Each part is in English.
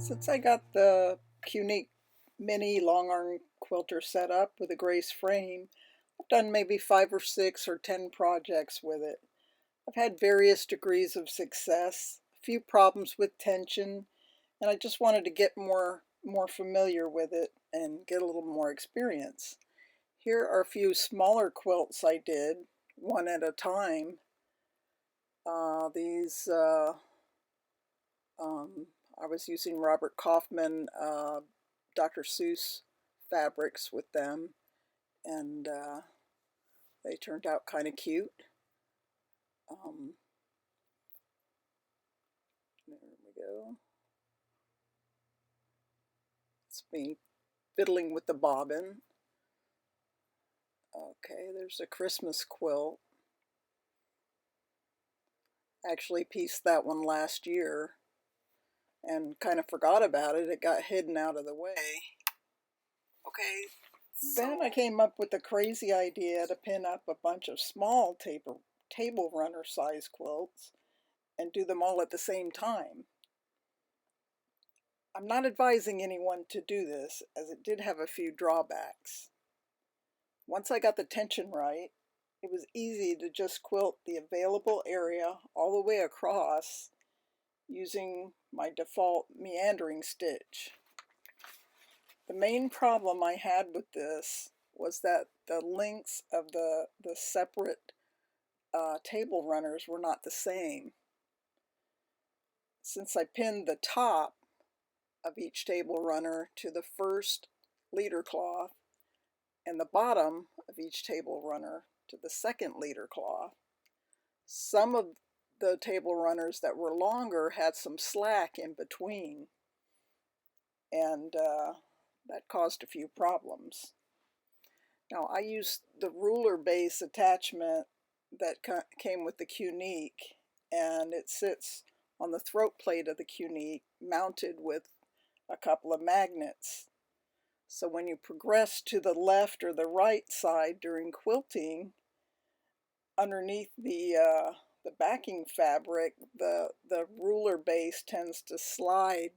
Since I got the Qnique mini longarm quilter set up with a Grace frame, I've done maybe 5 or 6 or 10 projects with it. I've had various degrees of success, a few problems with tension, and I just wanted to get more familiar with it and get a little more experience. Here are a few smaller quilts I did, one at a time. These I was using Robert Kaufman, Dr. Seuss fabrics with them, and they turned out kind of cute. Um, there we go. It's me fiddling with the bobbin. Okay, there's a Christmas quilt. Actually pieced that one last year and kind of forgot about it. It got hidden out of the way. Okay, then I came up with the crazy idea to pin up a bunch of small table runner size quilts and do them all at the same time. I'm not advising anyone to do this, as it did have a few drawbacks. Once I got the tension right, it was easy to just quilt the available area all the way across using my default meandering stitch. The main problem I had with this was that the lengths of the separate table runners were not the same. Since I pinned the top of each table runner to the first leader cloth and the bottom of each table runner to the second leader cloth, some of the table runners that were longer had some slack in between, and that caused a few problems. Now, I used the ruler base attachment that came with the Qnique, and it sits on the throat plate of the Qnique, mounted with a couple of magnets. So when you progress to the left or the right side during quilting, underneath the backing fabric, the ruler base tends to slide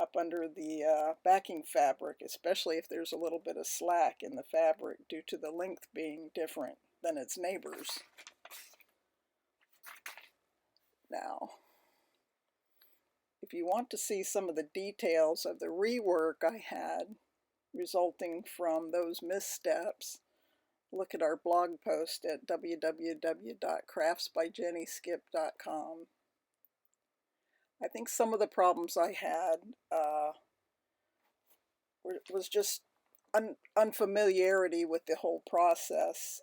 up under the backing fabric, especially if there's a little bit of slack in the fabric due to the length being different than its neighbors. Now, if you want to see some of the details of the rework I had resulting from those missteps, look at our blog post at www.craftsbyjennyskip.com. I think some of the problems I had was just unfamiliarity with the whole process.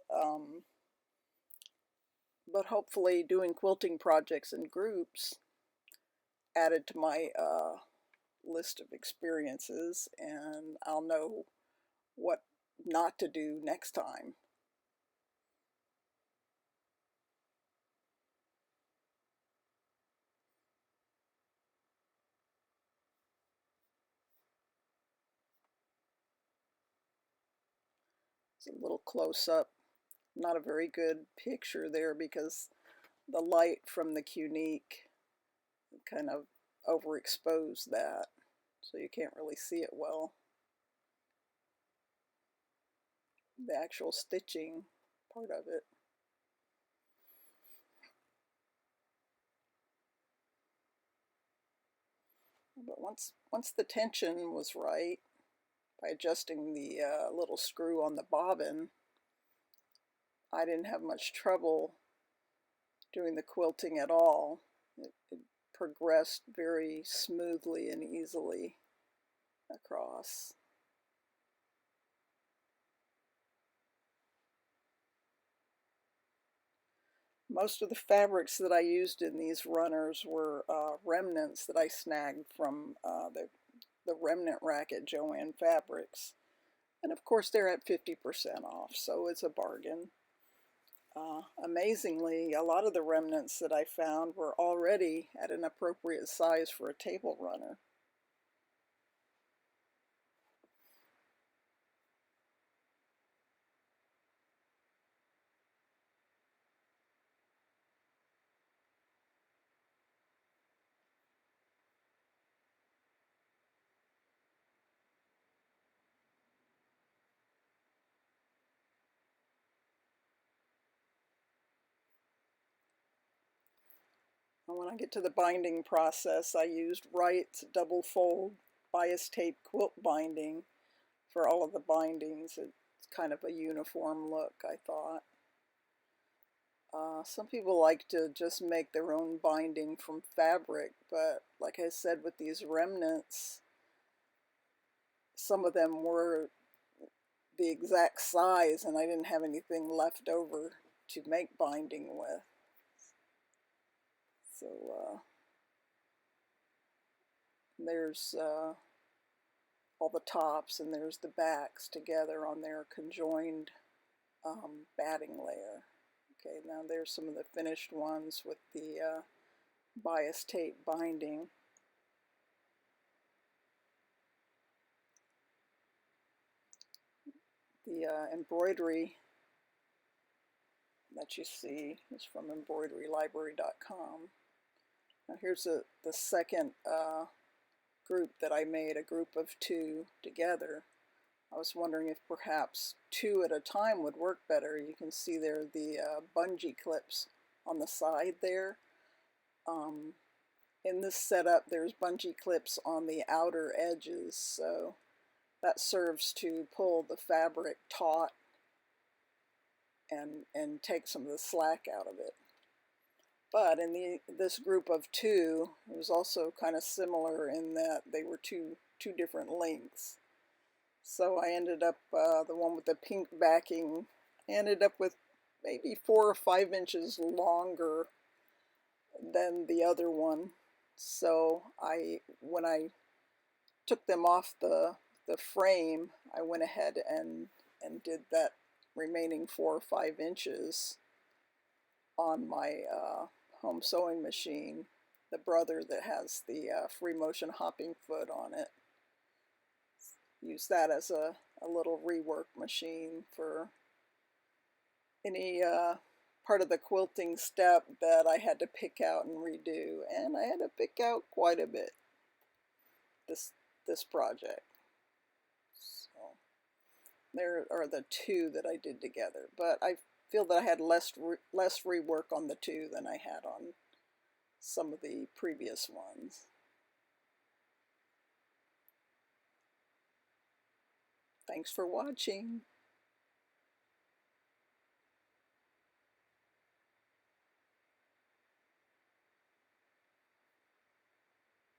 But hopefully doing quilting projects in groups added to my list of experiences, and I'll know what not to do next time. It's a little close up, not a very good picture there because the light from the Qnique kind of overexposed that, so you can't really see it well. The actual stitching part of it. But once the tension was right, by adjusting the little screw on the bobbin, I didn't have much trouble doing the quilting at all. It progressed very smoothly and easily across. Most of the fabrics that I used in these runners were remnants that I snagged from the remnant rack at Joann Fabrics. And of course they're at 50% off, so it's a bargain. Amazingly, a lot of the remnants that I found were already at an appropriate size for a table runner. And when I get to the binding process, I used Wright's double fold bias tape quilt binding for all of the bindings. It's kind of a uniform look, I thought. Some people like to just make their own binding from fabric, but like I said, with these remnants, some of them were the exact size and I didn't have anything left over to make binding with. So there's all the tops and there's the backs together on their conjoined batting layer. Okay, now there's some of the finished ones with the bias tape binding. The embroidery that you see is from embroiderylibrary.com. Now here's the second group that I made, a group of 2 together. I was wondering if perhaps 2 at a time would work better. You can see there the bungee clips on the side there. In this setup, there's bungee clips on the outer edges, so that serves to pull the fabric taut and take some of the slack out of it. But in this group of 2, it was also kind of similar in that they were two different lengths. So I ended up, the one with the pink backing, I ended up with maybe 4 or 5 inches longer than the other one. So when I took them off the frame, I went ahead and did that remaining 4 or 5 inches on my home sewing machine, the Brother that has the free motion hopping foot on it. Use that as a little rework machine for any part of the quilting step that I had to pick out and redo, and I had to pick out quite a bit this project. So there are the 2 that I did together, but I feel that I had less rework on the 2 than I had on some of the previous ones. Thanks for watching.